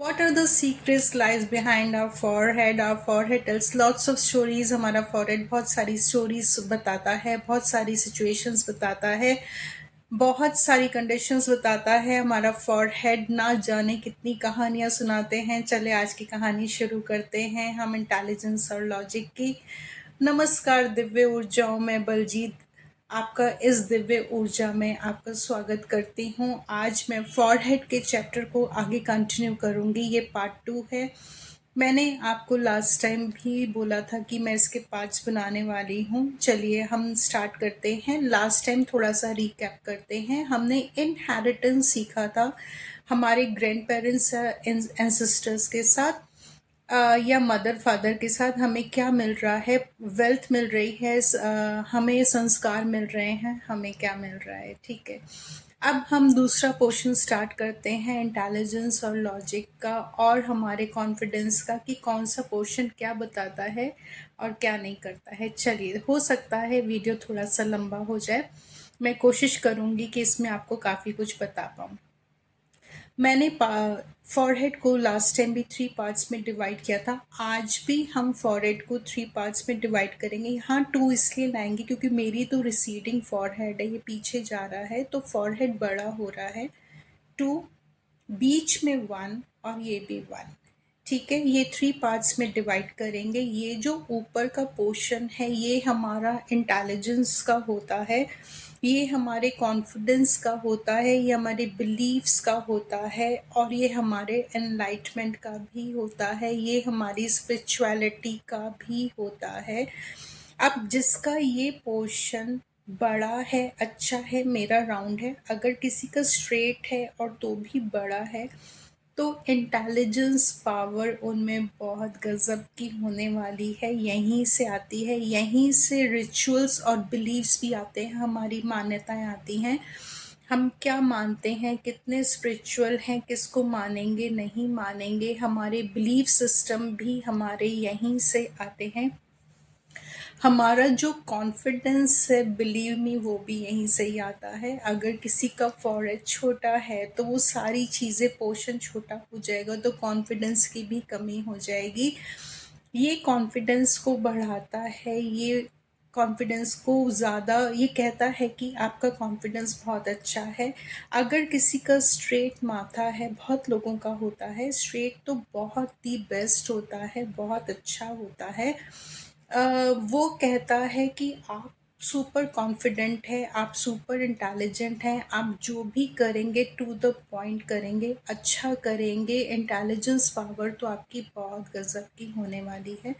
What are the secrets lies behind our forehead? Our forehead tells lots of stories. हमारा forehead बहुत सारी stories बताता है, बहुत सारी situations बताता है, बहुत सारी conditions बताता है. हमारा forehead ना जाने कितनी कहानियां सुनाते हैं. चले आज की कहानी शुरू करते हैं हम इंटेलिजेंस और लॉजिक की. नमस्कार दिव्य ऊर्जाओं में बलजीत आपका इस दिव्य ऊर्जा में आपका स्वागत करती हूँ. आज मैं फॉरहेड के चैप्टर को आगे कंटिन्यू करूँगी. ये पार्ट 2 है. मैंने आपको लास्ट टाइम भी बोला था कि मैं इसके पार्ट्स बनाने वाली हूँ. चलिए हम स्टार्ट करते हैं. लास्ट टाइम थोड़ा सा रिकैप करते हैं. हमने इनहेरिटेंस सीखा था हमारे ग्रैंड पेरेंट्स एंसेस्टर्स के साथ या मदर फादर के साथ हमें क्या मिल रहा है. वेल्थ मिल रही है, हमें संस्कार मिल रहे हैं, हमें क्या मिल रहा है. ठीक है, अब हम दूसरा पोर्शन स्टार्ट करते हैं इंटेलिजेंस और लॉजिक का और हमारे कॉन्फिडेंस का कि कौन सा पोर्शन क्या बताता है और क्या नहीं करता है. चलिए, हो सकता है वीडियो थोड़ा सा लंबा हो जाए. मैं कोशिश करूँगी कि इसमें आपको काफ़ी कुछ बता पाऊँ. मैंने फॉरहेड को लास्ट टाइम भी 3 पार्ट्स में डिवाइड किया था. आज भी हम फॉरहेड को 3 पार्ट्स में डिवाइड करेंगे. यहाँ 2 इसलिए लाएंगे क्योंकि मेरी तो रिसीडिंग फॉरहेड है, ये पीछे जा रहा है तो फॉरहेड बड़ा हो रहा है. 2, बीच में 1 और ये भी 1. ठीक है, ये 3 पार्ट्स में डिवाइड करेंगे. ये जो ऊपर का पोर्शन है ये हमारा इंटेलिजेंस का होता है, ये हमारे कॉन्फिडेंस का होता है, ये हमारे बिलीव्स का होता है और ये हमारे एनलाइटमेंट का भी होता है, ये हमारी स्पिरिचुअलिटी का भी होता है. अब जिसका ये पोर्शन बड़ा है, अच्छा है, मेरा राउंड है, अगर किसी का स्ट्रेट है और तो भी बड़ा है तो इंटेलिजेंस पावर उनमें बहुत गजब की होने वाली है. यहीं से आती है, यहीं से रिचुअल्स और बिलीव्स भी आते हैं, हमारी मान्यताएं आती हैं. हम क्या मानते हैं, कितने स्पिरिचुअल हैं, किसको मानेंगे नहीं मानेंगे, हमारे बिलीफ सिस्टम भी हमारे यहीं से आते हैं. हमारा जो कॉन्फिडेंस है, बिलीव मी, वो भी यहीं से ही आता है. अगर किसी का फॉरहेड छोटा है तो वो सारी चीज़ें पोर्शन छोटा हो जाएगा तो कॉन्फिडेंस की भी कमी हो जाएगी. ये कॉन्फिडेंस को बढ़ाता है, ये कॉन्फिडेंस को ज़्यादा, ये कहता है कि आपका कॉन्फिडेंस बहुत अच्छा है. अगर किसी का स्ट्रेट माथा है, बहुत लोगों का होता है स्ट्रेट, तो बहुत ही बेस्ट होता है, बहुत अच्छा होता है. वो कहता है कि आप सुपर कॉन्फिडेंट है, आप सुपर इंटेलिजेंट हैं, आप जो भी करेंगे टू द पॉइंट करेंगे, अच्छा करेंगे. इंटेलिजेंस पावर तो आपकी बहुत गजब की होने वाली है.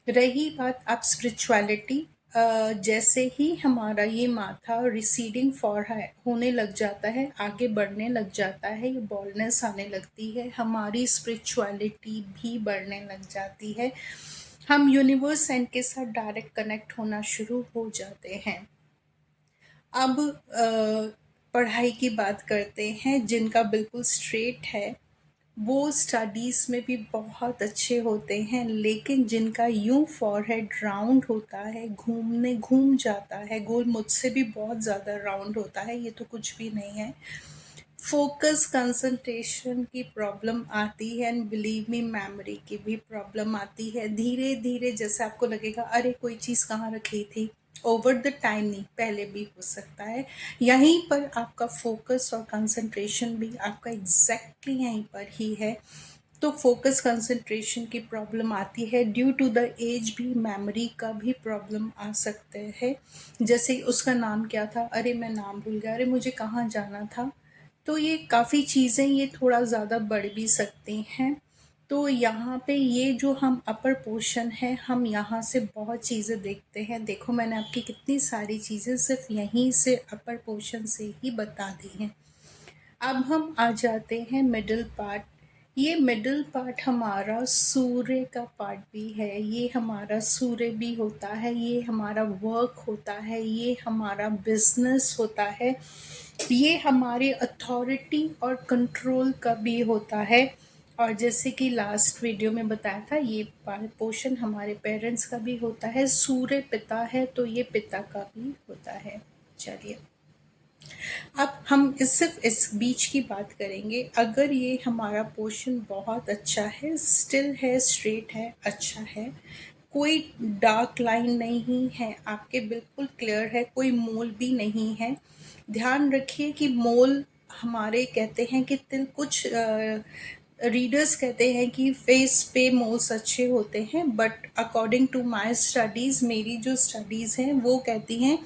रही बात आप स्पिरिचुअलिटी, जैसे ही हमारा ये माथा रिसीडिंग फॉर होने लग जाता है, आगे बढ़ने लग जाता है, ये बॉल्डनेस आने लगती है, हमारी स्पिरिचुअलिटी भी बढ़ने लग जाती है. हम यूनिवर्स एंड के साथ डायरेक्ट कनेक्ट होना शुरू हो जाते हैं. अब पढ़ाई की बात करते हैं. जिनका बिल्कुल स्ट्रेट है वो स्टडीज़ में भी बहुत अच्छे होते हैं, लेकिन जिनका यूं फॉरहेड राउंड होता है, घूम जाता है गोल, मुझसे भी बहुत ज़्यादा राउंड होता है, ये तो कुछ भी नहीं है. फोकस कंसंट्रेशन की प्रॉब्लम आती है एंड बिलीव मी मेमोरी की भी प्रॉब्लम आती है. धीरे धीरे जैसे आपको लगेगा अरे कोई चीज़ कहाँ रखी थी, ओवर द टाइम नहीं, पहले भी हो सकता है. यहीं पर आपका फोकस और कंसंट्रेशन भी आपका एग्जैक्टली यहीं पर ही है. तो फोकस कंसंट्रेशन की प्रॉब्लम आती है. ड्यू टू द एज भी मेमोरी का भी प्रॉब्लम आ सकते हैं. जैसे उसका नाम क्या था, अरे मैं नाम भूल गया, अरे मुझे कहाँ जाना था. तो ये काफ़ी चीज़ें ये थोड़ा ज़्यादा बढ़ भी सकती हैं. तो यहाँ पे ये जो हम अपर पोर्शन है, हम यहाँ से बहुत चीज़ें देखते हैं. देखो मैंने आपकी कितनी सारी चीज़ें सिर्फ यहीं से अपर पोर्शन से ही बता दी हैं. अब हम आ जाते हैं मिडिल पार्ट. ये मिडिल पार्ट हमारा सूर्य का पार्ट भी है, ये हमारा सूर्य भी होता है, ये हमारा वर्क होता है, ये हमारा बिजनेस होता है, ये हमारे अथॉरिटी और कंट्रोल का भी होता है. और जैसे कि लास्ट वीडियो में बताया था, ये पोर्शन हमारे पेरेंट्स का भी होता है. सूर्य पिता है तो ये पिता का भी होता है. चलिए, अब हम सिर्फ इस बीच की बात करेंगे। अगर ये हमारा पोर्शन बहुत अच्छा है, स्टिल है, स्ट्रेट है, अच्छा है, कोई डार्क लाइन नहीं है, आपके बिल्कुल क्लियर है, कोई मोल भी नहीं है। ध्यान रखिए कि मोल हमारे कहते हैं कि तिल कुछ रीडर्स कहते हैं कि फेस पे मोल्स अच्छे होते हैं, but according to my studies, मेरी जो स्टडीज़ हैं वो कहती हैं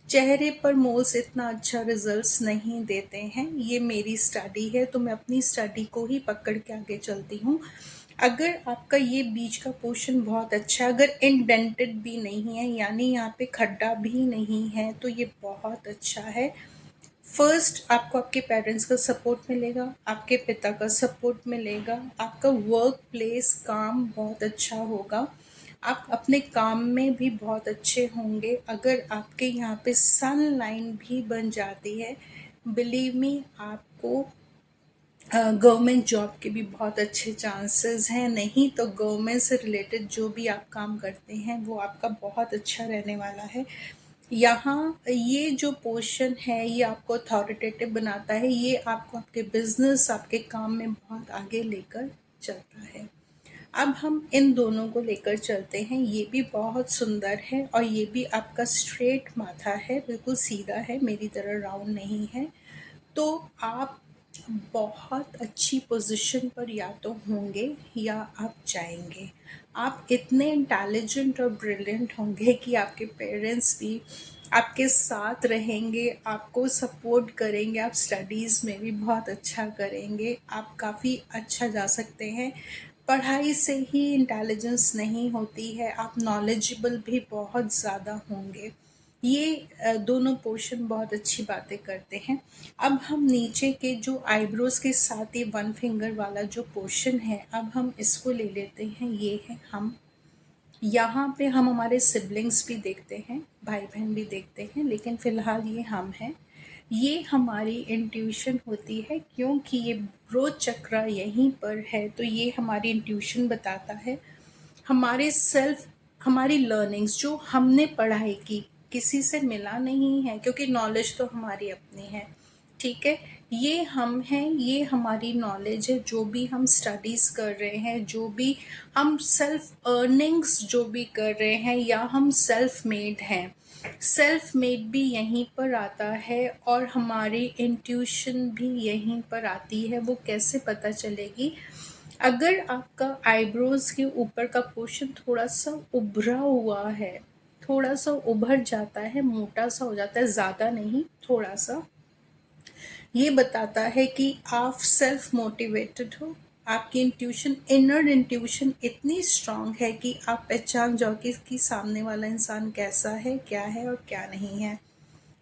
चेहरे पर मोल्स इतना अच्छा रिजल्ट्स नहीं देते हैं। ये मेरी स्टडी है, तो मैं अपनी स्टडी को ही पकड़ के आगे चलती हूँ। अगर आपका ये बीच का पोर्शन बहुत अच्छा है, अगर इंडेंटेड भी नहीं है, यानी यहाँ पे खड्डा भी नहीं है, तो ये बहुत अच्छा है। फर्स्ट आपको आपके पेरेंट्स का सपोर्ट मिलेगा, आपके पिता का सपोर्ट मिलेगा, आपका वर्क प्लेस काम बहुत अच्छा होगा, आप अपने काम में भी बहुत अच्छे होंगे। अगर आपके यहाँ पे सन लाइन भी बन जाती है, बिलीव मी, आपको गवर्नमेंट जॉब के भी बहुत अच्छे चांसेस हैं। नहीं तो गवर्नमेंट से रिलेटेड जो भी आप काम करते हैं वो आपका बहुत अच्छा रहने वाला है। यहाँ ये जो पोर्शन है ये आपको अथॉरिटेटिव बनाता है, ये आपको आपके बिजनेस, आपके काम में बहुत आगे लेकर चलता है। अब हम इन दोनों को लेकर चलते हैं। ये भी बहुत सुंदर है और ये भी आपका स्ट्रेट माथा है, बिल्कुल सीधा है, मेरी तरह राउंड नहीं है। तो आप बहुत अच्छी पोजीशन पर या तो होंगे या आप जाएंगे। आप इतने इंटेलिजेंट और ब्रिलियंट होंगे कि आपके पेरेंट्स भी आपके साथ रहेंगे, आपको सपोर्ट करेंगे, आप स्टडीज़ में भी बहुत अच्छा करेंगे, आप काफ़ी अच्छा जा सकते हैं। पढ़ाई से ही इंटेलिजेंस नहीं होती है, आप नॉलेजेबल भी बहुत ज़्यादा होंगे। ये दोनों पोर्शन बहुत अच्छी बातें करते हैं। अब हम नीचे के जो आईब्रोज के साथ ही वन फिंगर वाला जो पोर्शन है, अब हम इसको ले लेते हैं। ये है हम। यहाँ पे हम हमारे सिबलिंग्स भी देखते हैं, भाई बहन भी देखते हैं, लेकिन फ़िलहाल ये हम हैं। ये हमारी इंट्यूशन होती है, क्योंकि ये ब्रोच चक्र यहीं पर है, तो ये हमारी इंट्यूशन बताता है। हमारे सेल्फ, हमारी लर्निंग्स जो हमने पढ़ाई की, किसी से मिला नहीं है, क्योंकि नॉलेज तो हमारी अपनी है। ठीक है, ये हम हैं, ये हमारी नॉलेज है। जो भी हम स्टडीज़ कर रहे हैं, जो भी हम सेल्फ अर्निंग्स जो भी कर रहे हैं, या हम सेल्फ मेड हैं, सेल्फ मेड भी यहीं पर आता है, और हमारी इंट्यूशन भी यहीं पर आती है। वो कैसे पता चलेगी? अगर आपका आईब्रोज के ऊपर का पोर्शन थोड़ा सा उभरा हुआ है, थोड़ा सा उभर जाता है, मोटा सा हो जाता है, ज़्यादा नहीं, थोड़ा सा, ये बताता है कि आप सेल्फ मोटिवेटेड हो। आपकी इंट्यूशन, इनर इंट्यूशन इतनी स्ट्रांग है कि आप पहचान जाओ कि सामने वाला इंसान कैसा है, क्या है और क्या नहीं है।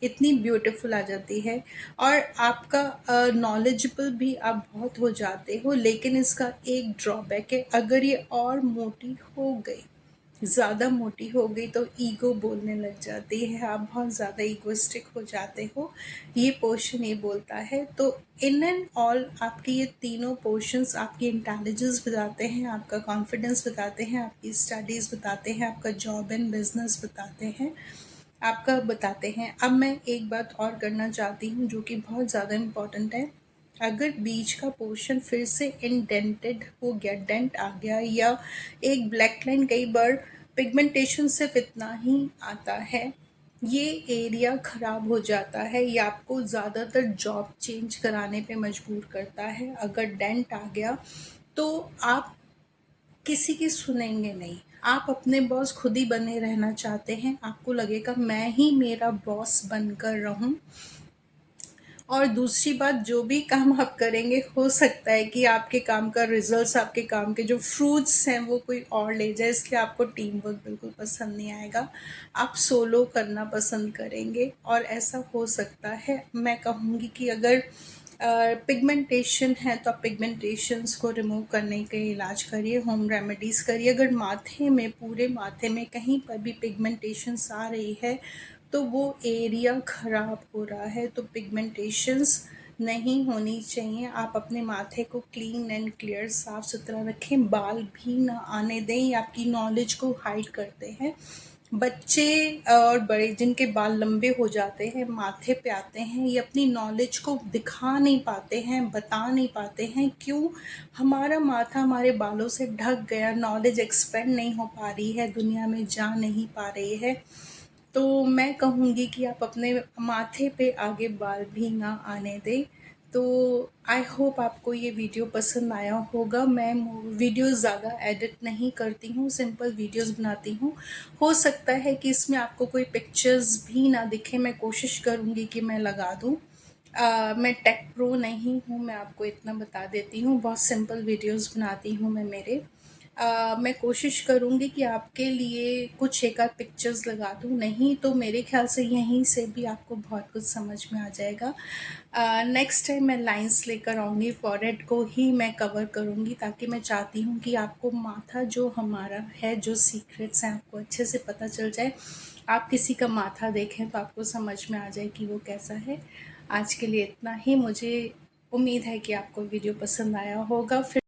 इतनी ब्यूटीफुल आ जाती है। और आपका नॉलेजेबल भी आप बहुत हो जाते हो, लेकिन इसका एक ड्रॉबैक है। अगर ये और मोटी हो गई, ज़्यादा मोटी हो गई, तो ईगो बोलने लग जाती है, आप बहुत ज़्यादा ईगोइस्टिक हो जाते हो। ये पोर्शन ये बोलता है। तो इन एंड ऑल आपके ये तीनों पोर्शंस आपकी इंटेलिजेंस बताते हैं, आपका कॉन्फिडेंस बताते हैं, आपकी स्टडीज़ बताते हैं, आपका जॉब एंड बिजनेस बताते हैं, आपका बताते हैं। अब मैं एक बात और करना चाहती हूँ जो कि बहुत ज़्यादा इम्पोर्टेंट है। अगर बीच का पोर्शन फिर से इंडेंटेड हो गया, डेंट आ गया, या एक ब्लैक लाइन, कई बार पिगमेंटेशन सिर्फ इतना ही आता है, ये एरिया ख़राब हो जाता है, ये आपको ज़्यादातर जॉब चेंज कराने पे मजबूर करता है। अगर डेंट आ गया तो आप किसी की सुनेंगे नहीं, आप अपने बॉस खुद ही बने रहना चाहते हैं। आपको लगेगा मैं ही मेरा बॉस बनकर रहूं। और दूसरी बात, जो भी काम आप करेंगे, हो सकता है कि आपके काम का रिजल्ट्स, आपके काम के जो फ्रूट्स हैं वो कोई और ले जाए, इसलिए आपको टीम वर्क बिल्कुल पसंद नहीं आएगा। आप सोलो करना पसंद करेंगे, और ऐसा हो सकता है। मैं कहूँगी कि अगर पिगमेंटेशन है तो आप पिगमेंटेशंस को रिमूव करने के इलाज करिए, होम रेमेडीज़ करिए। अगर माथे में, पूरे माथे में कहीं पर भी पिगमेंटेशंस आ रही है, तो वो एरिया ख़राब हो रहा है, तो पिगमेंटेशंस नहीं होनी चाहिए। आप अपने माथे को क्लीन एंड क्लियर, साफ़ सुथरा रखें, बाल भी ना आने दें, ये आपकी नॉलेज को हाइड करते हैं। बच्चे और बड़े जिनके बाल लंबे हो जाते हैं, माथे पे आते हैं, ये अपनी नॉलेज को दिखा नहीं पाते हैं, बता नहीं पाते हैं। क्यों? हमारा माथा हमारे बालों से ढक गया, नॉलेज एक्सपेंड नहीं हो पा रही है, दुनिया में जा नहीं पा रही है। तो मैं कहूँगी कि आप अपने माथे पे आगे बाल भी ना आने दें। तो आई होप आपको ये वीडियो पसंद आया होगा। मैं वीडियोस ज़्यादा एडिट नहीं करती हूँ, सिंपल वीडियोस बनाती हूँ। हो सकता है कि इसमें आपको कोई पिक्चर्स भी ना दिखे, मैं कोशिश करूँगी कि मैं लगा दूँ। मैं टेक प्रो नहीं हूँ, मैं आपको इतना बता देती हूँ। बहुत सिंपल वीडियोस बनाती हूँ मैं मेरे। मैं कोशिश करूँगी कि आपके लिए कुछ एक आध पिक्चर्स लगा दूँ, नहीं तो मेरे ख्याल से यहीं से भी आपको बहुत कुछ समझ में आ जाएगा। नेक्स्ट टाइम मैं लाइंस लेकर आऊँगी, फॉरहेड को ही मैं कवर करूँगी, ताकि मैं चाहती हूँ कि आपको माथा जो हमारा है, जो सीक्रेट्स हैं, आपको अच्छे से पता चल जाए। आप किसी का माथा देखें तो आपको समझ में आ जाए कि वो कैसा है। आज के लिए इतना ही। मुझे उम्मीद है कि आपको वीडियो पसंद आया होगा। फिर